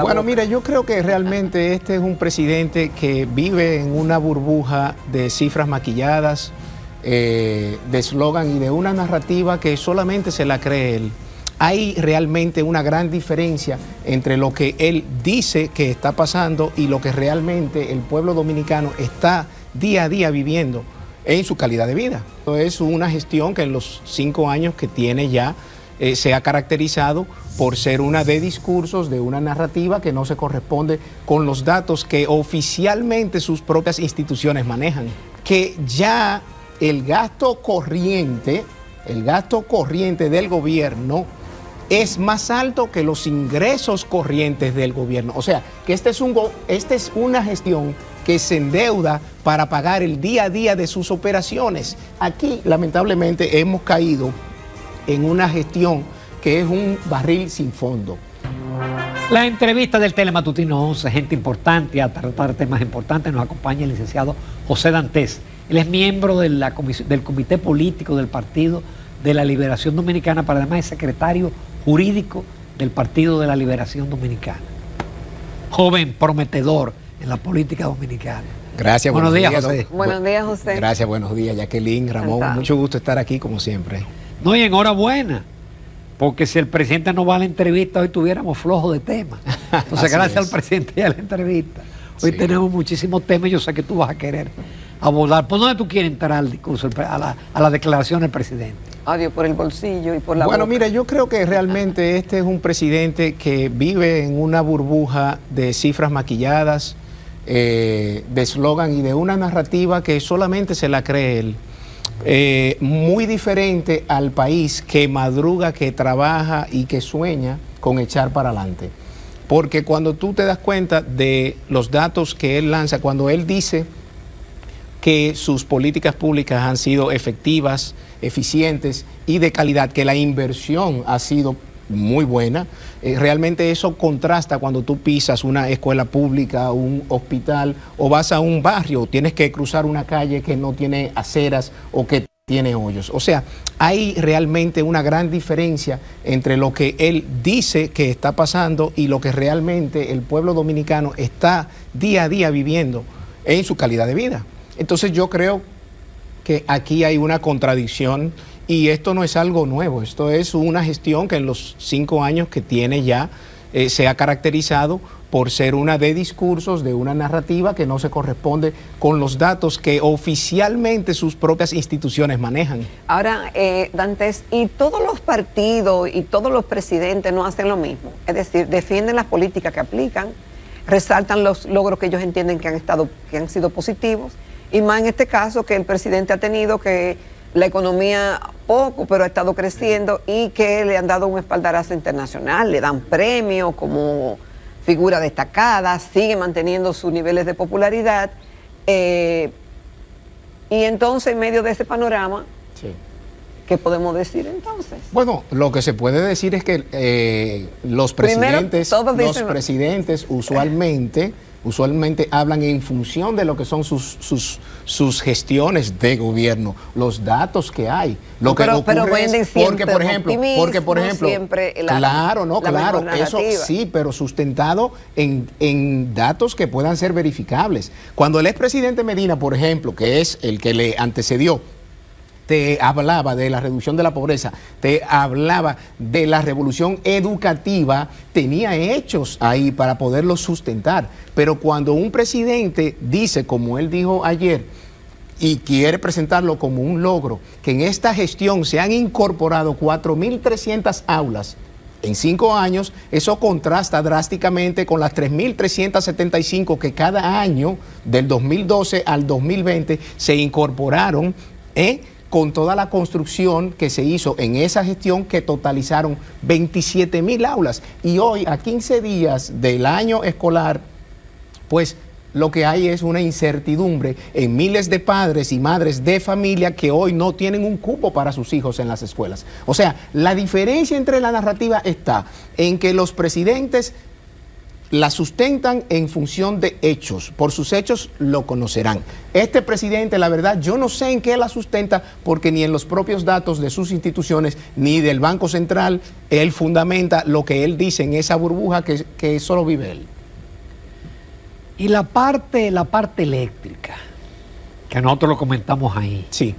Bueno, mira, yo creo que realmente este es un presidente que vive en una burbuja de cifras maquilladas, de eslogan y de una narrativa que solamente se la cree él. Hay realmente una gran diferencia entre lo que él dice que está pasando y lo que realmente el pueblo dominicano está día a día viviendo en su calidad de vida. Es una gestión que en los 5 años que tiene ya se ha caracterizado por ser una de discursos, de una narrativa que no se corresponde con los datos que oficialmente sus propias instituciones manejan. Que ya el gasto corriente del gobierno es más alto que los ingresos corrientes del gobierno. O sea, que esta es una gestión que se endeuda para pagar el día a día de sus operaciones. Aquí, lamentablemente, hemos caído en una gestión que es un barril sin fondo. La entrevista del Telematutino 11, gente importante, a tratar temas importantes, nos acompaña el licenciado José Dantes. Él es miembro de del Comité Político del Partido de la Liberación Dominicana, pero además es secretario jurídico del Partido de la Liberación Dominicana. Joven, prometedor en la política dominicana. Gracias, buenos días, José. Buenos días, José. Gracias, buenos días, Jacqueline, Ramón. Mucho gusto estar aquí, como siempre. No, y enhorabuena, porque si el presidente no va a la entrevista, hoy tuviéramos flojo de temas. Entonces, gracias al presidente y a la entrevista. Hoy tenemos muchísimos temas y yo sé que tú vas a querer abordar. ¿Por dónde tú quieres entrar al discurso, a la declaración del presidente? Adiós, por el bolsillo y por la Bueno, boca. mira, yo creo que realmente este es un presidente que vive en una burbuja de cifras maquilladas, de eslogan y de una narrativa que solamente se la cree él. Muy diferente al país que madruga, que trabaja y que sueña con echar para adelante. Porque cuando tú te das cuenta de los datos que él lanza, cuando él dice que sus políticas públicas han sido efectivas, eficientes y de calidad, que la inversión ha sido muy buena, realmente eso contrasta cuando tú pisas una escuela pública, un hospital o vas a un barrio, tienes que cruzar una calle que no tiene aceras o que tiene hoyos. O sea, hay realmente una gran diferencia entre lo que él dice que está pasando y lo que realmente el pueblo dominicano está día a día viviendo en su calidad de vida. Entonces yo creo que aquí hay una contradicción y esto no es algo nuevo, esto es una gestión que en los 5 años que tiene ya se ha caracterizado por ser una de discursos, de una narrativa que no se corresponde con los datos que oficialmente sus propias instituciones manejan. Ahora, Dantes, y todos los partidos y todos los presidentes no hacen lo mismo, es decir, defienden las políticas que aplican, resaltan los logros que ellos entienden que han sido positivos, y más en este caso que el presidente ha tenido que la economía poco, pero ha estado creciendo y que le han dado un espaldarazo internacional, le dan premios como figura destacada, sigue manteniendo sus niveles de popularidad. Y entonces, en medio de ese panorama, Sí. ¿qué podemos decir entonces? Bueno, lo que se puede decir es que los presidentes usualmente hablan en función de lo que son sus gestiones de gobierno, los datos que hay. Lo que ocurre venden es siempre porque por ejemplo, siempre claro, eso sí, pero sustentado en datos que puedan ser verificables. Cuando el expresidente Medina, por ejemplo, que es el que le antecedió, te hablaba de la reducción de la pobreza, te hablaba de la revolución educativa, tenía hechos ahí para poderlo sustentar. Pero cuando un presidente dice, como él dijo ayer, y quiere presentarlo como un logro, que en esta gestión se han incorporado 4.300 aulas en 5 años, eso contrasta drásticamente con las 3.375 que cada año, del 2012 al 2020, se incorporaron, con toda la construcción que se hizo en esa gestión, que totalizaron 27.000 aulas. Y hoy, a 15 días del año escolar, pues lo que hay es una incertidumbre en miles de padres y madres de familia que hoy no tienen un cupo para sus hijos en las escuelas. O sea, la diferencia entre la narrativa está en que los presidentes la sustentan en función de hechos. Por sus hechos lo conocerán. Este presidente, la verdad, yo no sé en qué la sustenta, porque ni en los propios datos de sus instituciones, ni del Banco Central, él fundamenta lo que él dice en esa burbuja que solo vive él. Y la parte eléctrica, que nosotros lo comentamos ahí, Sí.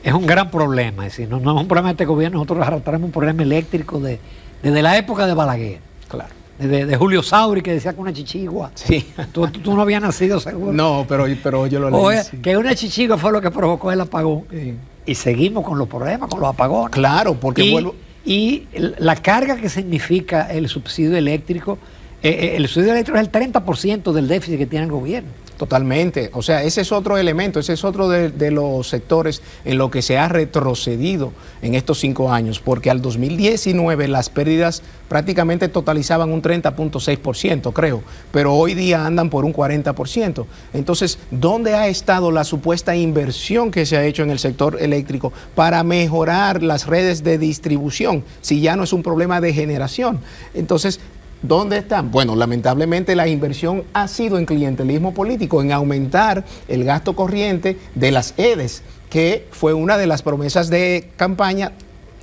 es un gran problema. Es decir, no es un problema de este gobierno, nosotros arrastramos un problema eléctrico desde la época de Balaguer. Claro. De Julio Sauri, que decía que una chichigua. Sí. Tú no habías nacido, seguro. No, pero yo lo leí. Oye, Sí. que una chichigua fue lo que provocó el apagón. Sí. Y seguimos con los problemas, con los apagones. Claro, porque vuelvo... Y la carga que significa el subsidio eléctrico, el subsidio eléctrico es el 30% del déficit que tiene el gobierno. Totalmente, o sea, ese es otro elemento, ese es otro de los sectores en lo que se ha retrocedido en estos 5 años, porque al 2019 las pérdidas prácticamente totalizaban un 30.6%, creo, pero hoy día andan por un 40%. Entonces, ¿dónde ha estado la supuesta inversión que se ha hecho en el sector eléctrico para mejorar las redes de distribución, si ya no es un problema de generación? Entonces, ¿dónde están? Bueno, lamentablemente la inversión ha sido en clientelismo político, en aumentar el gasto corriente de las EDES, que fue una de las promesas de campaña,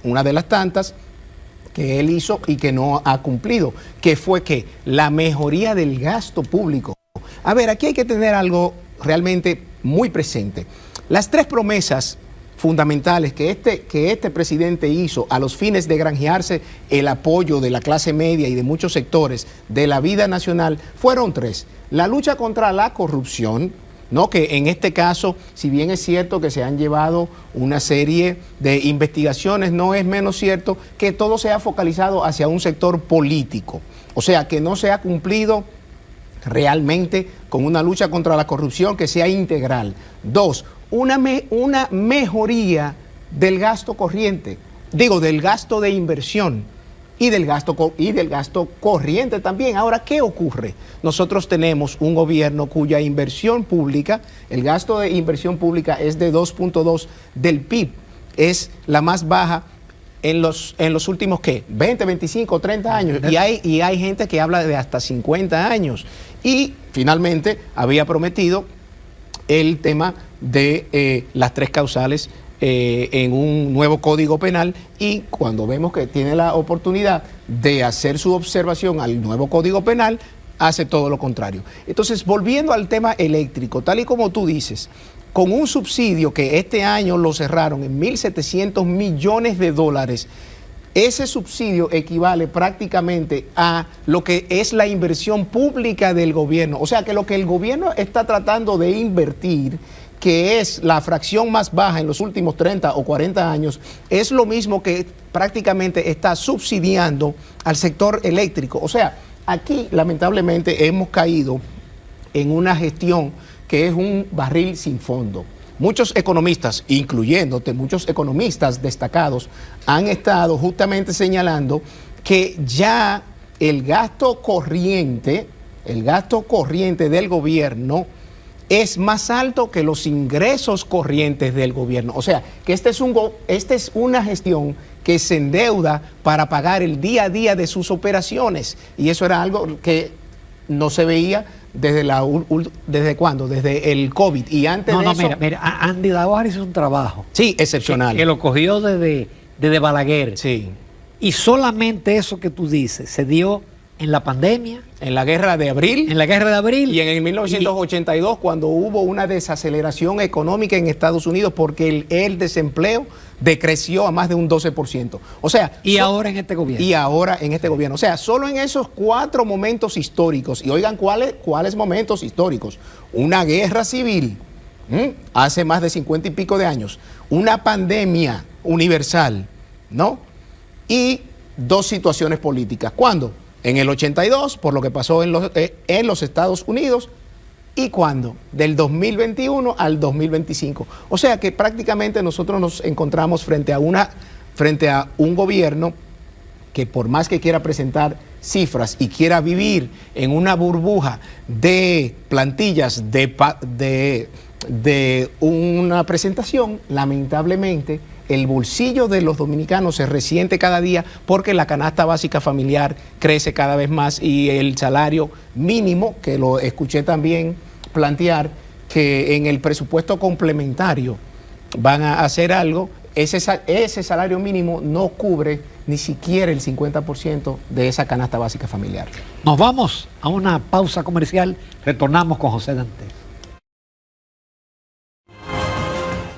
una de las tantas que él hizo y que no ha cumplido, que fue que la mejoría del gasto público. A ver, aquí hay que tener algo realmente muy presente. Las 3 promesas fundamentales que este presidente hizo a los fines de granjearse el apoyo de la clase media y de muchos sectores de la vida nacional fueron 3. La lucha contra la corrupción, ¿no? Que en este caso, si bien es cierto que se han llevado una serie de investigaciones, no es menos cierto que todo se ha focalizado hacia un sector político. O sea, que no se ha cumplido realmente con una lucha contra la corrupción que sea integral. 2, una mejoría del gasto corriente, del gasto de inversión y del gasto corriente también. Ahora, ¿qué ocurre? Nosotros tenemos un gobierno cuya inversión pública, el gasto de inversión pública es de 2.2 del PIB, es la más baja en los últimos, ¿qué? 20, 25, 30 años. Y hay gente que habla de hasta 50 años. Y finalmente había prometido el tema de las 3 causales en un nuevo código penal, y cuando vemos que tiene la oportunidad de hacer su observación al nuevo código penal, hace todo lo contrario. Entonces, volviendo al tema eléctrico, tal y como tú dices, con un subsidio que este año lo cerraron en 1.700 millones de dólares, ese subsidio equivale prácticamente a lo que es la inversión pública del gobierno. O sea, que lo que el gobierno está tratando de invertir, que es la fracción más baja en los últimos 30 o 40 años, es lo mismo que prácticamente está subsidiando al sector eléctrico. O sea, aquí lamentablemente hemos caído en una gestión que es un barril sin fondo. Muchos economistas, incluyéndote, muchos economistas destacados, han estado justamente señalando que ya el gasto corriente del gobierno es más alto que los ingresos corrientes del gobierno. O sea, que esta es una gestión que se endeuda para pagar el día a día de sus operaciones. Y eso era algo que no se veía ¿desde cuándo? Desde el COVID. Y antes de eso... Mira, Andy Daojar hizo un trabajo. Sí, excepcional. Que lo cogió desde Balaguer. Sí. Y solamente eso que tú dices se dio en la pandemia. En la guerra de abril. En la guerra de abril. Y en el 1982, cuando hubo una desaceleración económica en Estados Unidos porque el desempleo decreció a más de un 12%. O sea... Y ahora en este gobierno. Y ahora en este gobierno. O sea, solo en esos 4 momentos históricos. Y oigan, ¿cuáles momentos históricos? Una guerra civil, hace más de 50 y pico de años. Una pandemia universal, ¿no? Y 2 situaciones políticas. ¿Cuándo? En el 82, por lo que pasó en los Estados Unidos. ¿Y cuándo? Del 2021 al 2025. O sea que prácticamente nosotros nos encontramos frente a un gobierno que, por más que quiera presentar cifras y quiera vivir en una burbuja de plantillas de una presentación, lamentablemente el bolsillo de los dominicanos se resiente cada día porque la canasta básica familiar crece cada vez más y el salario mínimo, que lo escuché también plantear, que en el presupuesto complementario van a hacer algo, ese salario mínimo no cubre ni siquiera el 50% de esa canasta básica familiar. Nos vamos a una pausa comercial, retornamos con José Dantes.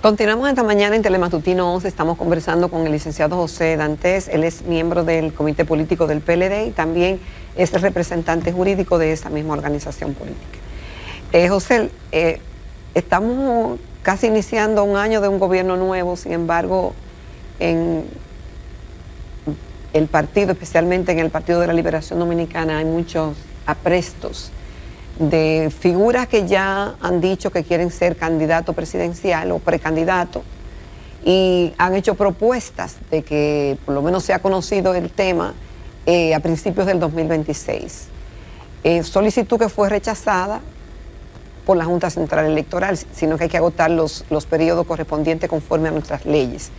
Continuamos esta mañana en Telematutino 11, estamos conversando con el licenciado José Dantes, él es miembro del Comité Político del PLD y también es el representante jurídico de esa misma organización política. José, estamos casi iniciando un año de un gobierno nuevo, sin embargo, en el partido, especialmente en el Partido de la Liberación Dominicana, hay muchos aprestos de figuras que ya han dicho que quieren ser candidato presidencial o precandidato y han hecho propuestas de que por lo menos sea conocido el tema a principios del 2026. Solicitud que fue rechazada por la Junta Central Electoral, sino que hay que agotar los periodos correspondientes conforme a nuestras leyes.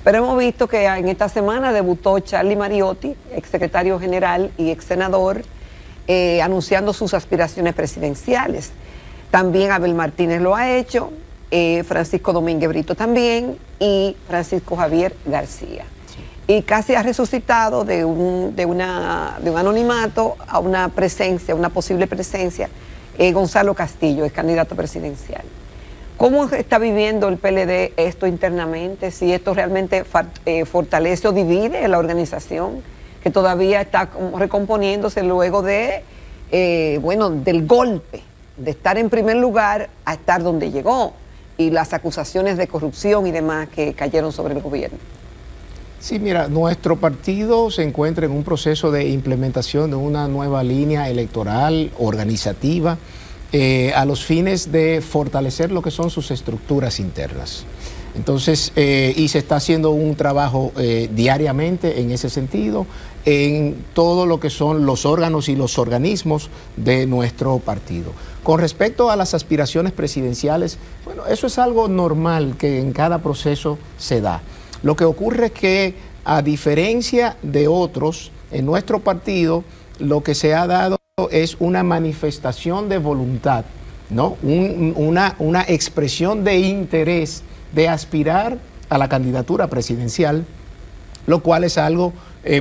Pero hemos visto que en esta semana debutó Charlie Mariotti, exsecretario general y ex senador, anunciando sus aspiraciones presidenciales. También Abel Martínez lo ha hecho, Francisco Domínguez Brito también y Francisco Javier García. Sí. Y casi ha resucitado de un anonimato a una presencia, una posible presencia, Gonzalo Castillo, es candidato presidencial. ¿Cómo está viviendo el PLD esto internamente? Si esto realmente fortalece o divide la organización, que todavía está recomponiéndose luego de, del golpe, de estar en primer lugar a estar donde llegó, y las acusaciones de corrupción y demás que cayeron sobre el gobierno. Sí, mira, nuestro partido se encuentra en un proceso de implementación de una nueva línea electoral organizativa a los fines de fortalecer lo que son sus estructuras internas. Entonces, y se está haciendo un trabajo diariamente en ese sentido, en todo lo que son los órganos y los organismos de nuestro partido. Con respecto a las aspiraciones presidenciales, bueno, eso es algo normal que en cada proceso se da. Lo que ocurre es que, a diferencia de otros, en nuestro partido lo que se ha dado es una manifestación de voluntad, ¿no? Una expresión de interés de aspirar a la candidatura presidencial, lo cual es algo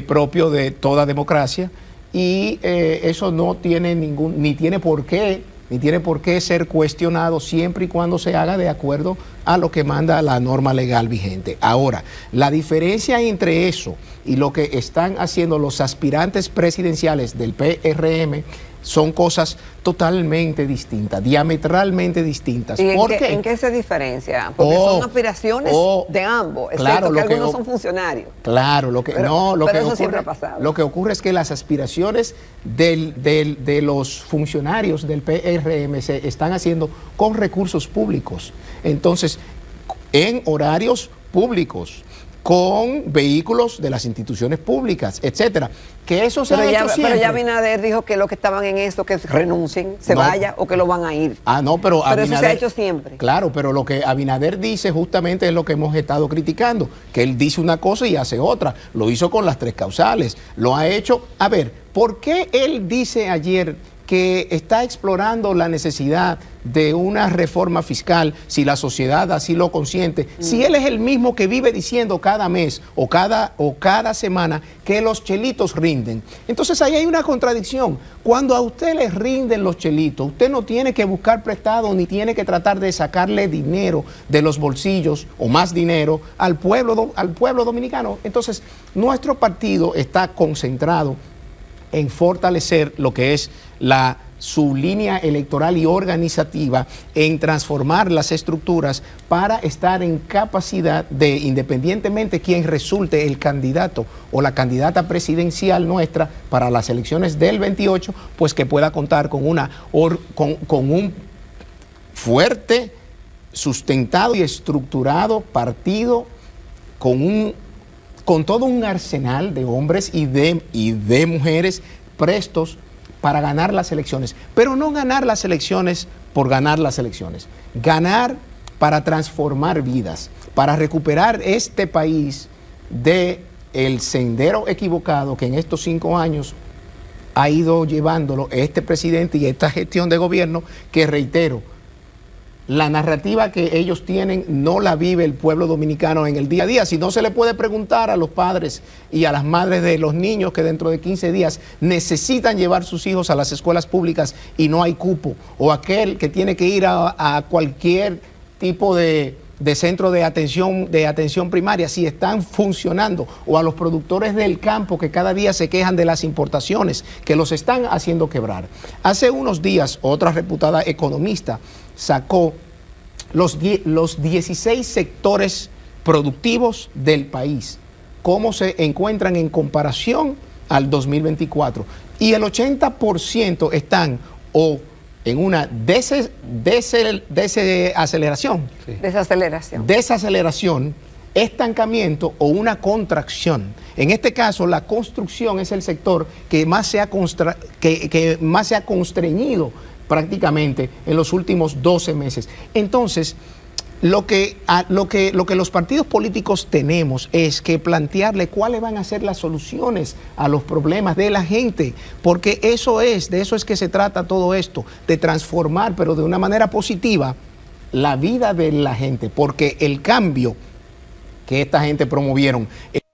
propio de toda democracia y eso no tiene ni tiene por qué ser cuestionado siempre y cuando se haga de acuerdo a lo que manda la norma legal vigente. Ahora, la diferencia entre eso y lo que están haciendo los aspirantes presidenciales del PRM son cosas totalmente distintas, diametralmente distintas. ¿Y en qué se diferencia? Porque son aspiraciones de ambos, claro, excepto que algunos son funcionarios. Claro, eso siempre ha pasado. Lo que ocurre es que las aspiraciones de los funcionarios del PRM se están haciendo con recursos públicos. Entonces, en horarios públicos, con vehículos de las instituciones públicas, etcétera. Que eso se ha hecho siempre. Pero ya Abinader dijo que los que estaban en eso, que renuncien, vaya o que lo van a ir. Pero Abinader, eso se ha hecho siempre. Claro, pero lo que Abinader dice justamente es lo que hemos estado criticando, que él dice una cosa y hace otra. Lo hizo con las 3 causales, lo ha hecho. A ver, ¿por qué él dice ayer que está explorando la necesidad de una reforma fiscal si la sociedad así lo consiente? Si él es el mismo que vive diciendo cada mes o cada semana que los chelitos rinden. Entonces ahí hay una contradicción. Cuando a usted le rinden los chelitos, usted no tiene que buscar prestado ni tiene que tratar de sacarle dinero de los bolsillos o más dinero al pueblo dominicano. Entonces nuestro partido está concentrado en fortalecer lo que es su línea electoral y organizativa, en transformar las estructuras para estar en capacidad de, independientemente quién resulte el candidato o la candidata presidencial nuestra para las elecciones del 28, pues que pueda contar con un fuerte, sustentado y estructurado partido, con todo un arsenal de hombres y de mujeres prestos para ganar las elecciones, pero no ganar las elecciones por ganar las elecciones, ganar para transformar vidas, para recuperar este país del sendero equivocado que en estos 5 años ha ido llevándolo este presidente y esta gestión de gobierno, que reitero, la narrativa que ellos tienen no la vive el pueblo dominicano en el día a día. Si no, se le puede preguntar a los padres y a las madres de los niños que dentro de 15 días necesitan llevar sus hijos a las escuelas públicas y no hay cupo, o aquel que tiene que ir a cualquier tipo de centro de atención primaria, si están funcionando, o a los productores del campo que cada día se quejan de las importaciones que los están haciendo quebrar. Hace unos días, otra reputada economista sacó los 16 sectores productivos del país, cómo se encuentran en comparación al 2024, y el 80% están o en una desaceleración, estancamiento o una contracción. En este caso, la construcción es el sector que más se ha constreñido prácticamente en los últimos 12 meses. Entonces, lo que los partidos políticos tenemos es que plantearle cuáles van a ser las soluciones a los problemas de la gente, porque de eso es que se trata todo esto, de transformar, pero de una manera positiva, la vida de la gente, porque el cambio que esta gente promovieron,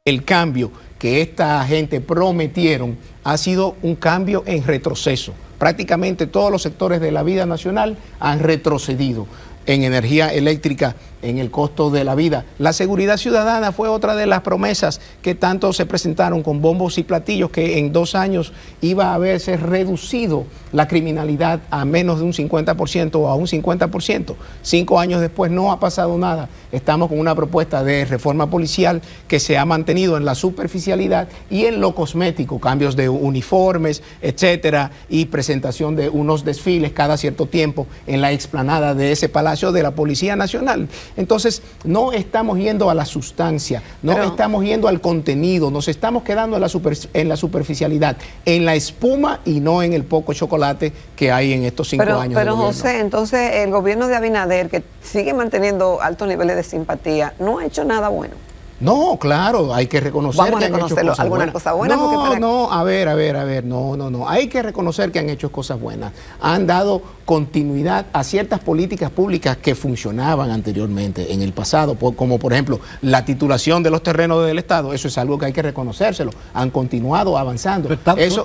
el cambio que esta gente prometieron, ha sido un cambio en retroceso. Prácticamente todos los sectores de la vida nacional han retrocedido. En energía eléctrica, en el costo de la vida. La seguridad ciudadana fue otra de las promesas que tanto se presentaron con bombos y platillos, que en 2 años iba a haberse reducido la criminalidad a menos de un 50% o a un 50%. 5 años después no ha pasado nada. Estamos con una propuesta de reforma policial que se ha mantenido en la superficialidad y en lo cosmético, cambios de uniformes, etcétera, y presentación de unos desfiles cada cierto tiempo en la explanada de ese Palacio de la Policía Nacional. Entonces, no estamos yendo a la sustancia, estamos yendo al contenido, nos estamos quedando en la superficialidad, en la espuma y no en el poco chocolate que hay en estos 5 años. Pero José, entonces el gobierno de Abinader, que sigue manteniendo altos niveles de simpatía, no ha hecho nada bueno. No, claro, hay que reconocer que han hecho cosas buenas. Cosa buena a ver, no, hay que reconocer que han hecho cosas buenas. Han dado continuidad a ciertas políticas públicas que funcionaban anteriormente, en el pasado, como por ejemplo la titulación de los terrenos del Estado. Eso es algo que hay que reconocérselo. Han continuado avanzando. Tú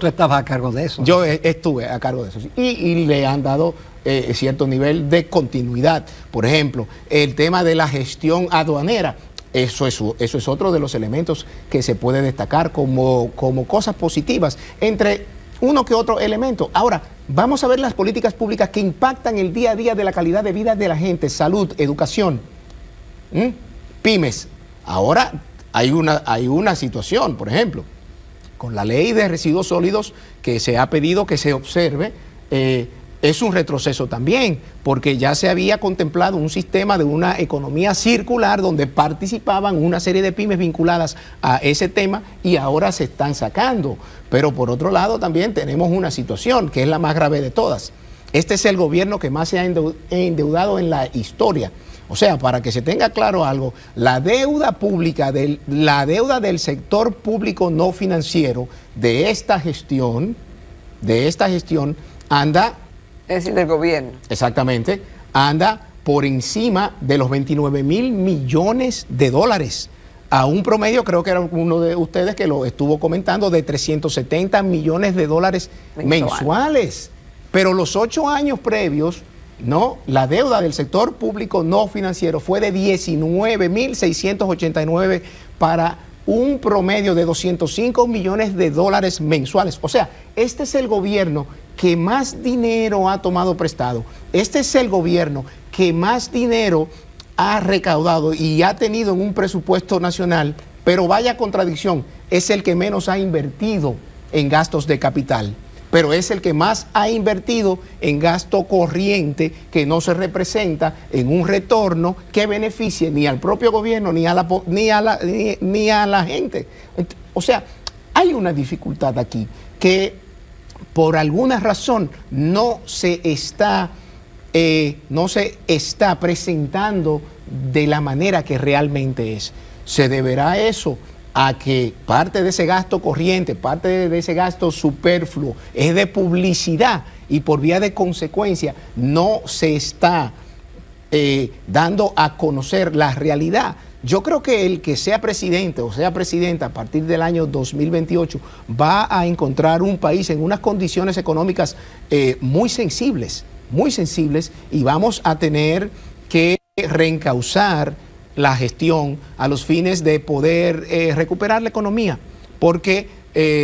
estabas a cargo de eso. Yo estuve a cargo de eso, sí. Y le han dado cierto nivel de continuidad. Por ejemplo, el tema de la gestión aduanera. Eso es otro de los elementos que se puede destacar como cosas positivas, entre uno que otro elemento. Ahora, vamos a ver las políticas públicas que impactan el día a día de la calidad de vida de la gente: salud, educación, pymes. Ahora hay una situación, por ejemplo, con la ley de residuos sólidos que se ha pedido que se observe. Es un retroceso también, porque ya se había contemplado un sistema de una economía circular donde participaban una serie de pymes vinculadas a ese tema y ahora se están sacando. Pero por otro lado también tenemos una situación que es la más grave de todas. Este es el gobierno que más se ha endeudado en la historia. O sea, para que se tenga claro algo, la deuda pública, la deuda del sector público no financiero de esta gestión anda... Es decir, del gobierno. Exactamente, anda por encima de los 29,000 millones de dólares, a un promedio, creo que era uno de ustedes que lo estuvo comentando, de 370 millones de dólares mensuales. Pero los 8 años previos, la deuda del sector público no financiero fue de 19,689 para un promedio de 205 millones de dólares mensuales. O sea, este es el gobierno que más dinero ha tomado prestado. Este es el gobierno que más dinero ha recaudado y ha tenido en un presupuesto nacional, pero vaya contradicción, es el que menos ha invertido en gastos de capital, pero es el que más ha invertido en gasto corriente, que no se representa en un retorno que beneficie ni al propio gobierno ni a la gente. O sea, hay una dificultad aquí que por alguna razón no se está presentando de la manera que realmente es. ¿Se deberá eso a que parte de ese gasto corriente, parte de ese gasto superfluo es de publicidad y por vía de consecuencia no se está dando a conocer la realidad? Yo creo que el que sea presidente o sea presidenta a partir del año 2028 va a encontrar un país en unas condiciones económicas muy sensibles, y vamos a tener que reencauzar la gestión a los fines de poder recuperar la economía, porque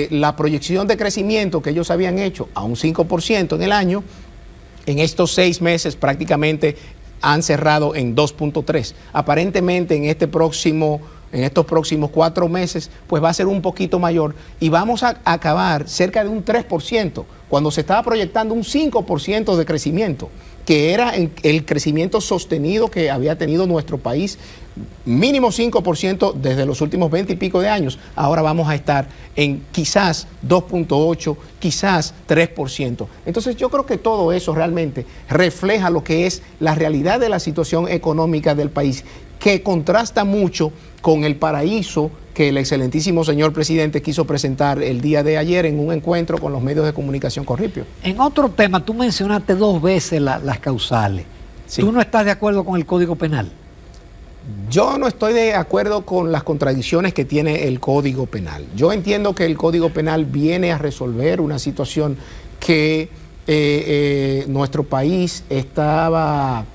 la proyección de crecimiento que ellos habían hecho a un 5% en el año, en estos 6 meses prácticamente han cerrado en 2.3. Aparentemente en estos próximos 4 meses, pues va a ser un poquito mayor y vamos a acabar cerca de un 3%, cuando se estaba proyectando un 5% de crecimiento, que era el crecimiento sostenido que había tenido nuestro país, mínimo 5% desde los últimos 20 y pico de años. Ahora vamos a estar en quizás 2.8, quizás 3%. Entonces yo creo que todo eso realmente refleja lo que es la realidad de la situación económica del país, que contrasta mucho con el paraíso que el excelentísimo señor presidente quiso presentar el día de ayer en un encuentro con los medios de comunicación con Ripio. En otro tema, tú mencionaste 2 veces las causales. Sí. ¿Tú no estás de acuerdo con el Código Penal? Yo no estoy de acuerdo con las contradicciones que tiene el Código Penal. Yo entiendo que el Código Penal viene a resolver una situación que nuestro país estaba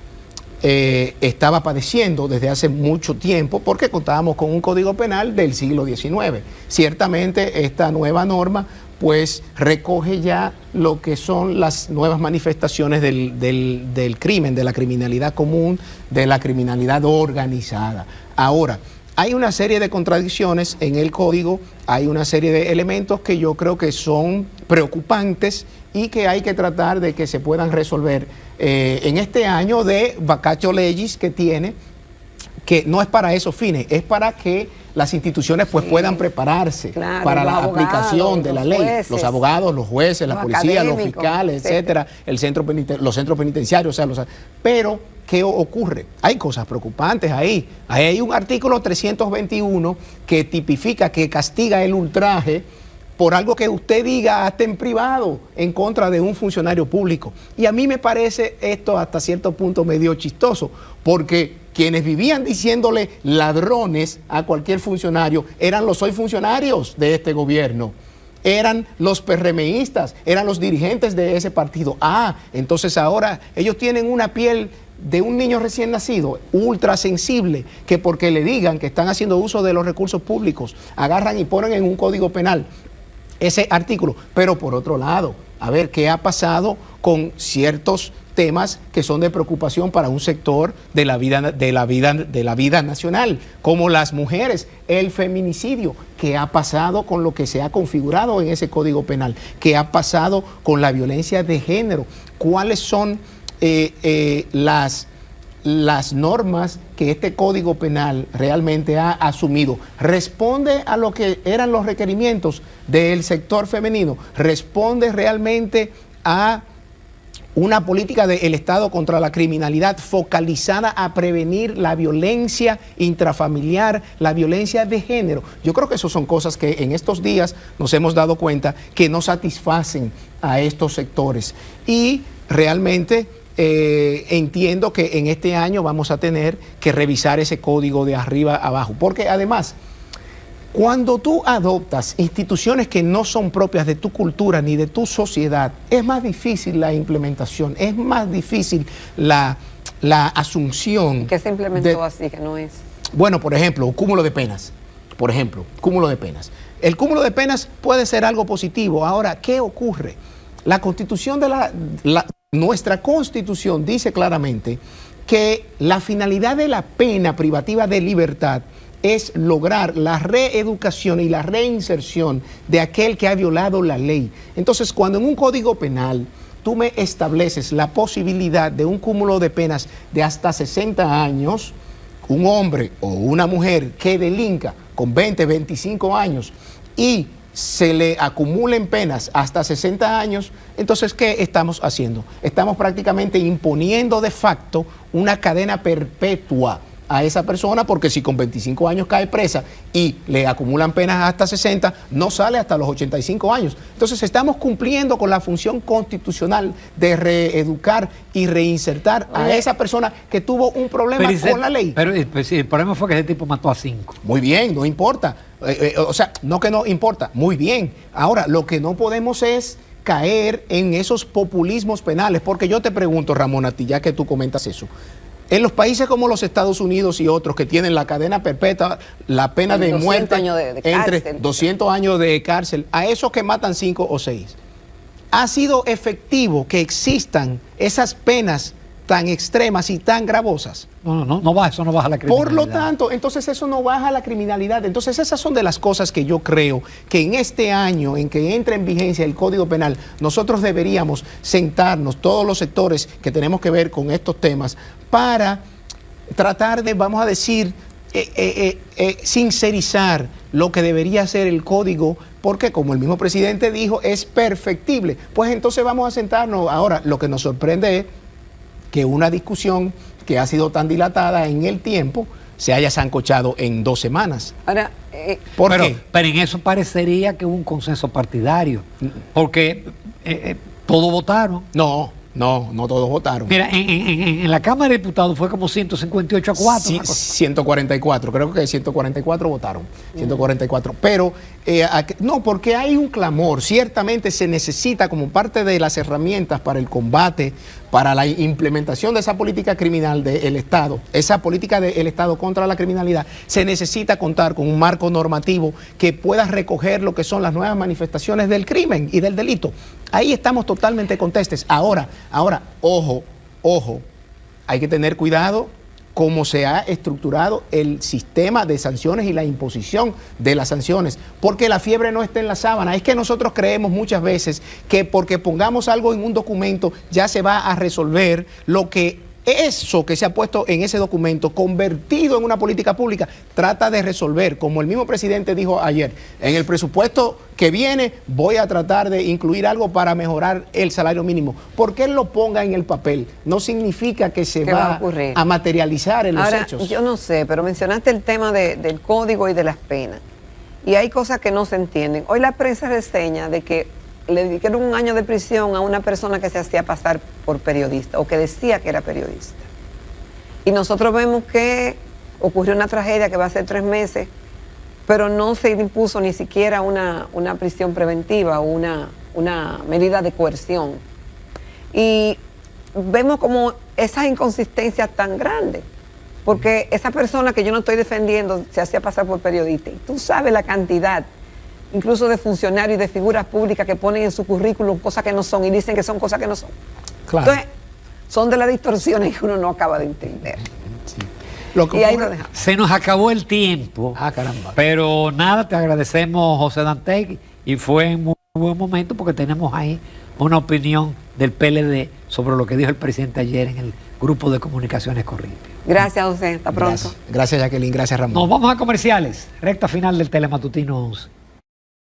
padeciendo desde hace mucho tiempo, porque contábamos con un Código Penal del siglo XIX. Ciertamente esta nueva norma pues recoge ya lo que son las nuevas manifestaciones del crimen, de la criminalidad común, de la criminalidad organizada. Ahora, hay una serie de contradicciones en el código, hay una serie de elementos que yo creo que son preocupantes y que hay que tratar de que se puedan resolver en este año de vacatio legis que tiene, que no es para esos fines, es para que las instituciones pues puedan prepararse para la aplicación de la ley, los abogados, los jueces, la policía, los fiscales, etcétera, los centros penitenciarios, pero ¿qué ocurre? Hay cosas preocupantes ahí. Ahí hay un artículo 321 que tipifica, que castiga el ultraje por algo que usted diga hasta en privado en contra de un funcionario público. Y a mí me parece esto hasta cierto punto medio chistoso, porque quienes vivían diciéndole ladrones a cualquier funcionario eran los hoy funcionarios de este gobierno, eran los PRMistas, eran los dirigentes de ese partido. Entonces ahora ellos tienen una piel de un niño recién nacido, ultra sensible, que porque le digan que están haciendo uso de los recursos públicos, agarran y ponen en un código penal ese artículo. Pero por otro lado, a ver qué ha pasado con ciertos temas que son de preocupación para un sector de la vida nacional, como las mujeres, el feminicidio. ¿Qué ha pasado con lo que se ha configurado en ese código penal? ¿Qué ha pasado con la violencia de género? ¿Cuáles son las normas que este Código Penal realmente ha asumido? ¿Responde a lo que eran los requerimientos del sector femenino? ¿Responde realmente a una política del Estado contra la criminalidad focalizada a prevenir la violencia intrafamiliar, la violencia de género? Yo creo que esas son cosas que en estos días nos hemos dado cuenta que no satisfacen a estos sectores. Y realmente entiendo que en este año vamos a tener que revisar ese código de arriba a abajo, porque además, cuando tú adoptas instituciones que no son propias de tu cultura ni de tu sociedad, es más difícil la implementación, es más difícil la asunción. ¿Qué se implementó así que no es? Bueno, por ejemplo, cúmulo de penas. El cúmulo de penas puede ser algo positivo. Ahora, ¿qué ocurre? La Constitución nuestra Constitución dice claramente que la finalidad de la pena privativa de libertad es lograr la reeducación y la reinserción de aquel que ha violado la ley. Entonces, cuando en un código penal tú me estableces la posibilidad de un cúmulo de penas de hasta 60 años, un hombre o una mujer que delinca con 20, 25 años y se le acumulen penas hasta 60 años, entonces, ¿qué estamos haciendo? Estamos prácticamente imponiendo de facto una cadena perpetua a esa persona, porque si con 25 años cae presa y le acumulan penas hasta 60, no sale hasta los 85 años. Entonces estamos cumpliendo con la función constitucional de reeducar y reinsertar a esa persona que tuvo un problema con la ley. Pero pues, sí, el problema fue que ese tipo mató a 5. Muy bien, no importa. O sea, no que no importa, muy bien. Ahora, lo que no podemos es caer en esos populismos penales, porque yo te pregunto, Ramón, a ti, ya que tú comentas eso, en los países como los Estados Unidos y otros que tienen la cadena perpetua, la pena de muerte, entre 200 años de cárcel, a esos que matan 5 o 6, ¿ha sido efectivo que existan esas penas tan extremas y tan gravosas? No, eso no baja la criminalidad. Por lo tanto, entonces eso no baja la criminalidad. Entonces esas son de las cosas que yo creo que en este año en que entra en vigencia el Código Penal, nosotros deberíamos sentarnos, todos los sectores que tenemos que ver con estos temas, para tratar de, vamos a decir, sincerizar lo que debería ser el código, porque como el mismo presidente dijo, es perfectible. Pues entonces vamos a sentarnos. Ahora, lo que nos sorprende es que una discusión que ha sido tan dilatada en el tiempo se haya sancochado en 2 semanas. Ahora, ¿Por qué? Pero en eso parecería que hubo un consenso partidario, porque todos votaron. No todos votaron. Mira, en la Cámara de Diputados fue como 158-4. Sí, 144, creo que 144 votaron, 144. Pero, no, porque hay un clamor, ciertamente se necesita como parte de las herramientas para el combate, para la implementación de esa política criminal del Estado, esa política del Estado contra la criminalidad, se necesita contar con un marco normativo que pueda recoger lo que son las nuevas manifestaciones del crimen y del delito. Ahí estamos totalmente contestes. Ahora, ojo, hay que tener cuidado cómo se ha estructurado el sistema de sanciones y la imposición de las sanciones, porque la fiebre no está en la sábana. Es que nosotros creemos muchas veces que porque pongamos algo en un documento ya se va a resolver lo que eso que se ha puesto en ese documento, convertido en una política pública, trata de resolver. Como el mismo presidente dijo ayer, en el presupuesto que viene voy a tratar de incluir algo para mejorar el salario mínimo. Porque él lo ponga en el papel no significa que se va a materializar en los hechos. Yo no sé, pero mencionaste el tema del código y de las penas. Y hay cosas que no se entienden. Hoy la prensa reseña de que le dieron 1 año de prisión a una persona que se hacía pasar por periodista o que decía que era periodista. Y nosotros vemos que ocurrió una tragedia que va a ser 3 meses, pero no se impuso ni siquiera una prisión preventiva o una medida de coerción. Y vemos como esas inconsistencias tan grandes, porque esa persona que yo no estoy defendiendo se hacía pasar por periodista. Y tú sabes la cantidad incluso de funcionarios y de figuras públicas que ponen en su currículum cosas que no son y dicen que son cosas que no son. Claro. Entonces, son de las distorsiones que uno no acaba de entender. Sí. Lo que y ahí lo dejamos. Se nos acabó el tiempo. Caramba. Pero nada, te agradecemos, José Dantec, y fue en muy buen momento porque tenemos ahí una opinión del PLD sobre lo que dijo el presidente ayer en el grupo de comunicaciones Corripio. Gracias, José. Hasta pronto. Gracias, Jacqueline. Gracias, Ramón. Nos vamos a comerciales. Recta final del Telematutino 11.